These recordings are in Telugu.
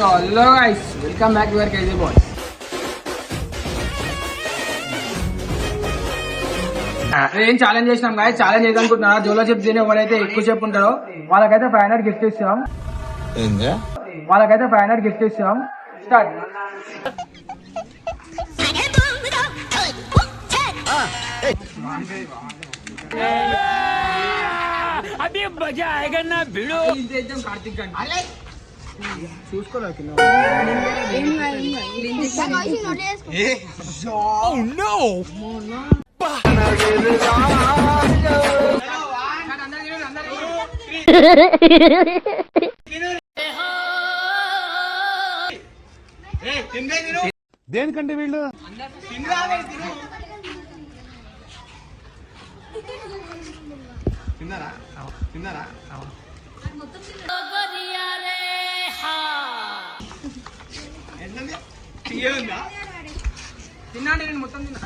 So hello guys, welcome back your KG boy. ఏం ఛాలెంజ్ చేసినాం గాయస్, ఛాలెంజ్ చేద్దాం అనుకుంటున్నా. జోలో చిప్స్ తిని ఎవరైతే ఎక్కువ సేపు ఉంటారో వాళ్ళకైతే 500 గిఫ్ట్ ఇస్తాం. వాళ్ళకైతే 500 గిఫ్ట్ ఇస్తాం. స్టార్ట్. अभी मजा आएगा ना भिड़ो. కార్తిక్ గాని చూసుకోలేదు. దేనికంటే వీళ్ళు తిన్నారా? తిన్నాండి, నేను మొత్తం తిన్నా.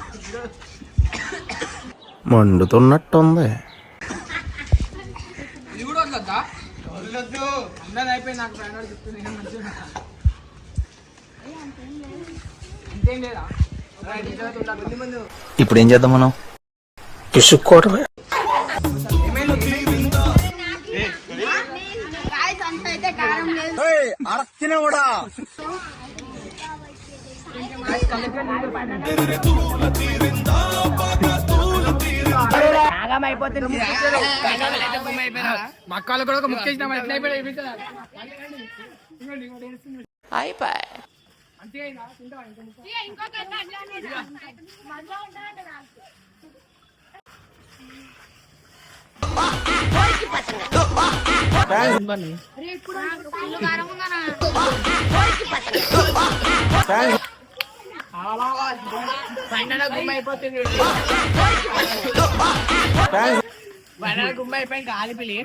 మండుతున్నట్టుంది. ఇది కూడా వద్దా? అందరూ అయిపోయి నాకు 500 చెప్తుంది. నేను మంచిగా ఇంకేం లేదా? ఇప్పుడు ఏం చేద్దాం మనం? ఇసుక్కోవటమే. మక్కలు కూడా ఒక ముక్కేసిన అయిపోయి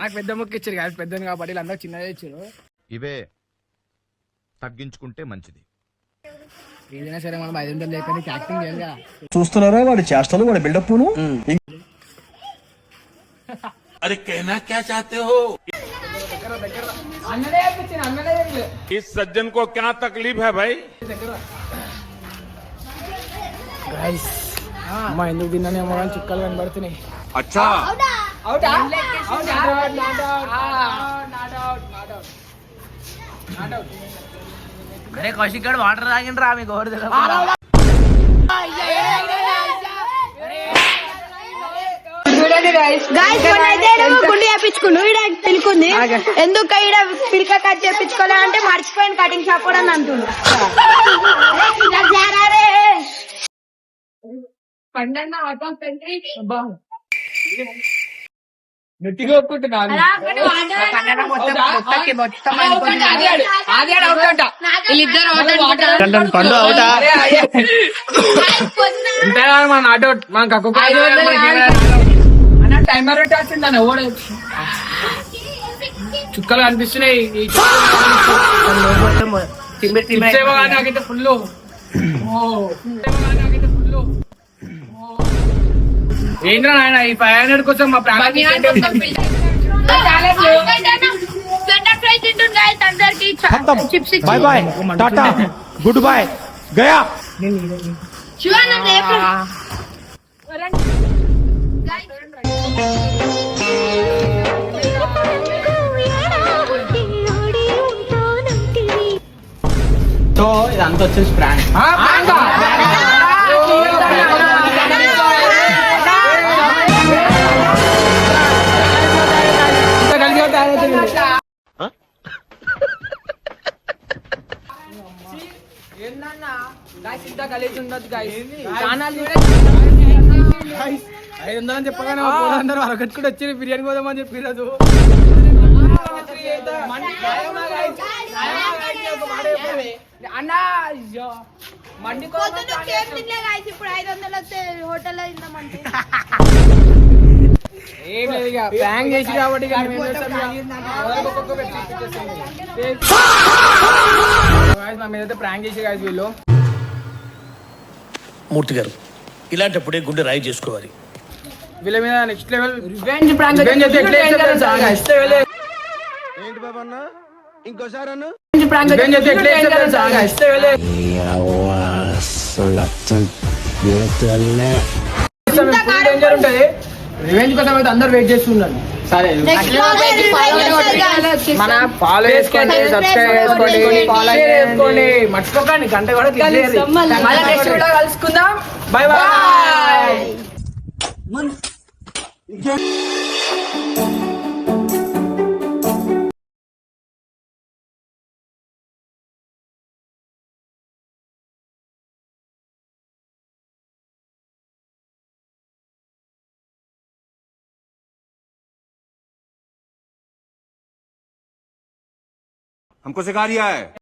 నాకు పెద్ద ముక్క ఇచ్చారు కాదు, పెద్దది కాబట్టి అందరూ చిన్నదే ఇచ్చారు. ఇవే తగ్గించుకుంటే మంచిది. ఏదైనా సరే మనం 500 లేకపోతే యాక్టింగ్ చేయాలి కదా. చూస్తున్నారా వాడి చేష్టలు, వాడి బిల్డప్. అరే कहना क्या चाहते हो? इस सज्जन को क्या तकलीफ है भाई? అమ్మా ఎందుకు తిన్నానేమో కానీ చుక్కలు కనబడుతున్నాయి. अच्छा అరే కౌశిక్ గారు వాటర్ తాగిండ్రా మీకు ఎవరు తెలియదు. గుండి చేపించుకుండు పిలుకుంది. ఎందుకు ఈడ పిలిక కట్ చేపించుకోలే అంటే మర్చిపోయిన కటింగ్ షాప్ కూడా అని అంటుండు. గట్టిగా ఒప్పుకుంటున్నాను. పండు అవుతా మన ఆటోట్ మనకు టైమర్ పెట్టాల్సిందని ఎవడు చుక్కలు కనిపిస్తున్నాయి. నాకైతే ఫుల్ ఏంద్రా నాయన ఈ 500 కోసం మా ప్రాణం. Bye bye tata good boy గయా. సో ఇదంతా వచ్చేసి ప్రాంక్. ఏందన్నా గాయస్ ఇంత గలీజ్ ఉండదు గాయస్. 500 అని చెప్పగానే అందరూ అరగట్టుకుని వచ్చి బిర్యానీ పోదామని చెప్పిరదు. అన్నా మండి ఇప్పుడు 500 వస్తే హోటల్లో తిందామంటే ఏం లేదు, ఇక ప్రాంక్ చేసి కాబట్టి మా మీద ప్రాంక్ చేసి కాదు వీళ్ళు. మూర్తి గారు ఇలాంటప్పుడే గుండె రాయి చేసుకోవాలి. వీళ్ళ మీద నెక్స్ట్ లెవెల్ రివెంజ్ ప్రాంక్. ఏంటి బాబా అన్న ఇంకోసారి అన్న ప్రాంక్ చేస్తే ఎట్లా చేస్తారు తెలుసా? ఇస్తే వెళ్ళే. డేంజర్ ఉంటది. రివెంజ్ కోసం అయితే అందరు వెయిట్ చేస్తున్నారు. సరే మన ఫాలో చేసుకోండి, సబ్స్క్రైబ్ చేసుకోండి, షేర్ చేసుకోండి, మర్చిపోకండి గంట కూడా click చేయండి. మళ్ళీ నెక్స్ట్ వీడియో కలుసుకుందాం. Bye bye. हमको सिखा रिया है